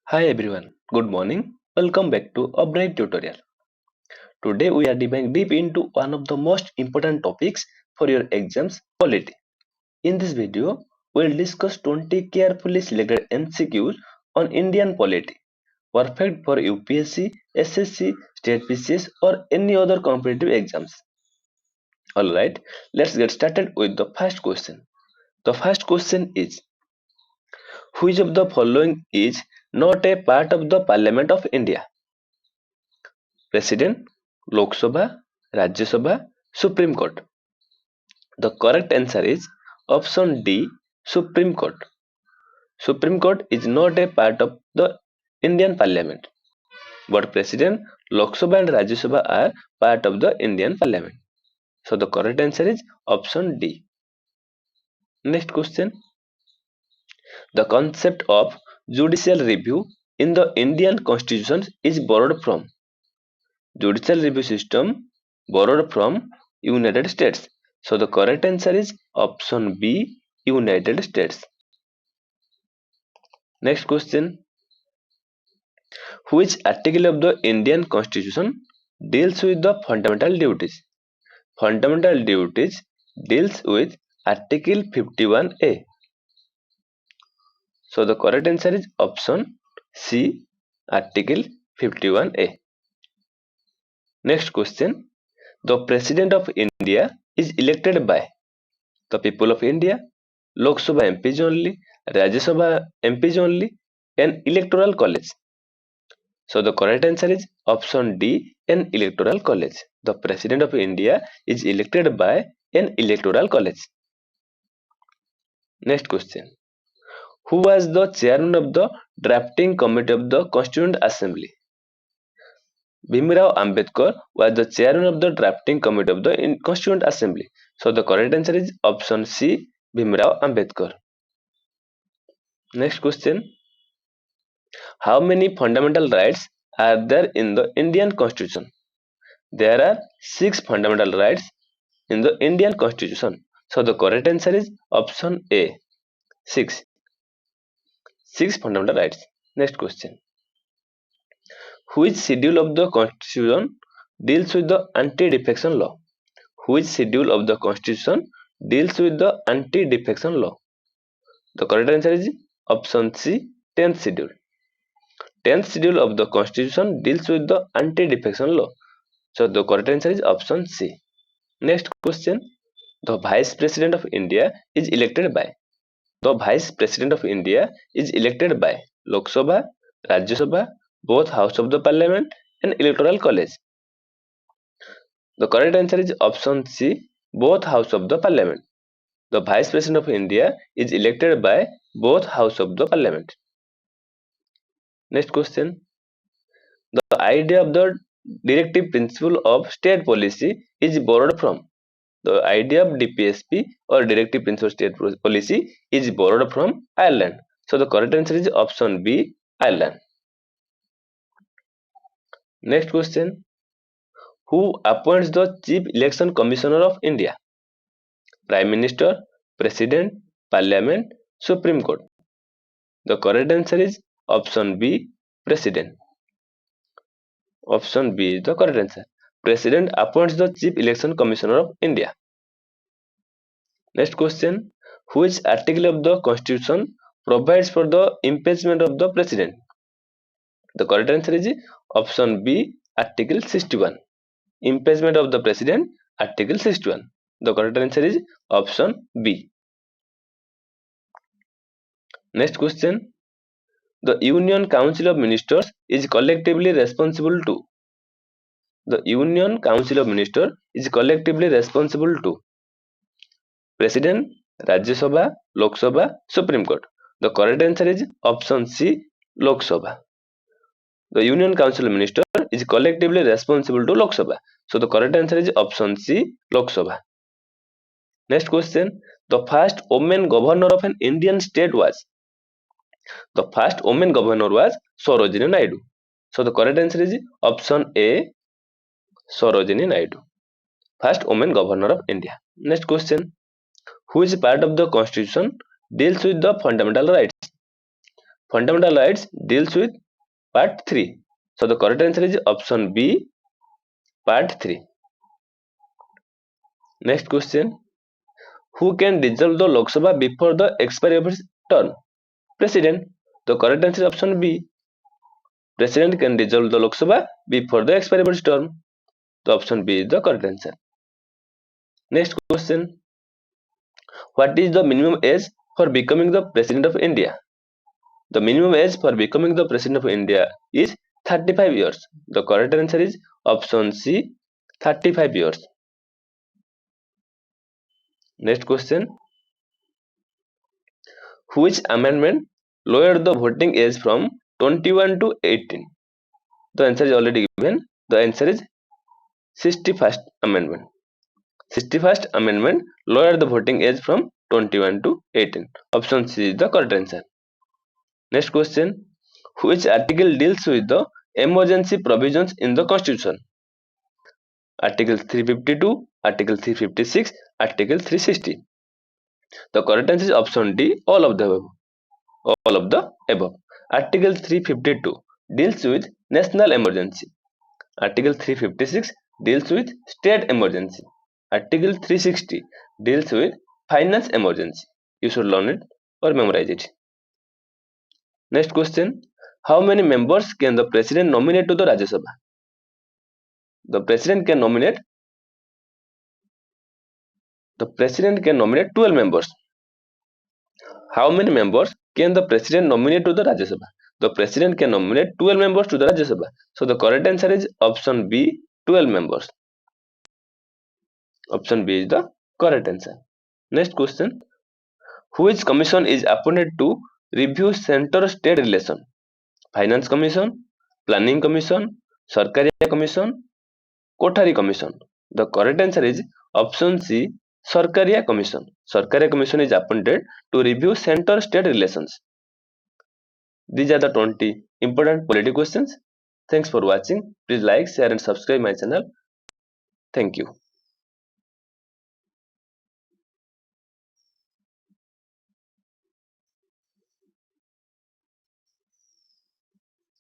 Hi everyone, good morning. Welcome back to Upbright tutorial. Today we are diving deep into one of the most important topics for your exams, polity. In this video, we will discuss 20 carefully selected MCQs on Indian polity, perfect for UPSC, SSC, state PCS or any other competitive exams. Alright, let's get started with the first question. The first question is, which of the following is not a part of the Parliament of India? President, Lok Sabha, Rajya Sabha, Supreme Court. The correct answer is option D, Supreme Court. Supreme Court is not a part of the Indian Parliament, but President, Lok Sabha and Rajya Sabha are part of the Indian Parliament. So the correct answer is option D. Next question. The concept of judicial review in the Indian Constitution is borrowed from. Judicial review system borrowed from United States. So the correct answer is option B, United States. Next question. Which article of the Indian Constitution deals with the fundamental duties? Fundamental duties deals with Article 51A. So the correct answer is option C, Article 51A. Next question. The President of India is elected by the people of India, Lok Sabha MPs only, Rajya Sabha MPs only, an electoral college. So the correct answer is option D, an electoral college. The President of India is elected by an electoral college. Next question. Who was the chairman of the drafting committee of the Constituent Assembly? Bhimrao Ambedkar was the chairman of the drafting committee of the Constituent Assembly. So the correct answer is option C, Bhimrao Ambedkar. Next question. How many fundamental rights are there in the Indian Constitution? There are 6 fundamental rights in the Indian Constitution. So the correct answer is option A, 6. 6 fundamental rights. Next question. Which schedule of the Constitution deals with the anti-defection law? Which schedule of the Constitution deals with the anti-defection law? The correct answer is option C, 10th schedule. 10th schedule of the Constitution deals with the anti-defection law. So the correct answer is option C. Next question. The Vice President of India is elected by. The Vice President of India is elected by Lok Sabha, Rajya Sabha, both House of the Parliament and Electoral College. The correct answer is option C, both House of the Parliament. The Vice President of India is elected by both House of the Parliament. Next question. The idea of the directive principle of state policy is borrowed from. The idea of DPSP or directive principle of state policy is borrowed from Ireland. So the correct answer is option B, Ireland. Next question. Who appoints the Chief Election Commissioner of India? Prime Minister, President, Parliament, Supreme Court. The correct answer is option B, President. Option B is the correct answer. President appoints the Chief Election Commissioner of India. Next question. Which article of the Constitution provides for the impeachment of the President? The correct answer is option B, Article 61. Impeachment of the President, Article 61. The correct answer is option B. Next question. The Union Council of Ministers is collectively responsible to. The Union Council of Ministers is collectively responsible to President, Rajya Sabha, Lok Sabha, Supreme Court. The correct answer is option C, Lok Sabha. The Union Council of Ministers is collectively responsible to Lok Sabha. So the correct answer is option C, Lok Sabha. Next question. The first woman governor of an Indian state was. The first woman governor was Sarojini Naidu. So the correct answer is option A, Sarojini Naidu. First woman governor of India. Next question. Which part of the Constitution deals with the fundamental rights? fundamental rights deals with part 3. So the correct answer is option B, part 3. Next question. Who can dissolve the Lok Sabha before the expiry of its term? President. The correct answer is option B. President can dissolve the Lok Sabha before the expiry of its term. The option B is the correct answer. Next question. What is the minimum age for becoming the President of India? The minimum age for becoming the President of India is 35 years. The correct answer is option C, 35 years. Next question. Which amendment lowered the voting age from 21 to 18? The answer is already given. The answer is 61st Amendment. 61st Amendment lowered the voting age from 21 to 18. Option C is the correct answer. Next question. Which article deals with the emergency provisions in the Constitution? Article 352, Article 356, Article 360. The correct answer is option D, all of the above. All of the above. Article 352 deals with national emergency. Article 356 deals with state emergency. Article 360 deals with finance emergency. You should learn it or memorize it. Next question. How many members can the president nominate to the Rajya Sabha? The president can nominate 12 members. How many members can the president nominate to the Rajya Sabha? The president can nominate 12 members to the Rajya Sabha. So the correct answer is option B, 12 members. Option B is the correct answer. Next question. Which commission is appointed to review center-state relation? Finance Commission, Planning Commission, Sarkaria Commission, Kothari Commission. The correct answer is option C, Sarkaria Commission. Sarkaria Commission is appointed to review center-state relations. These are the 20 important polity questions. Thanks for watching. Please like, share and subscribe my channel. Thank you.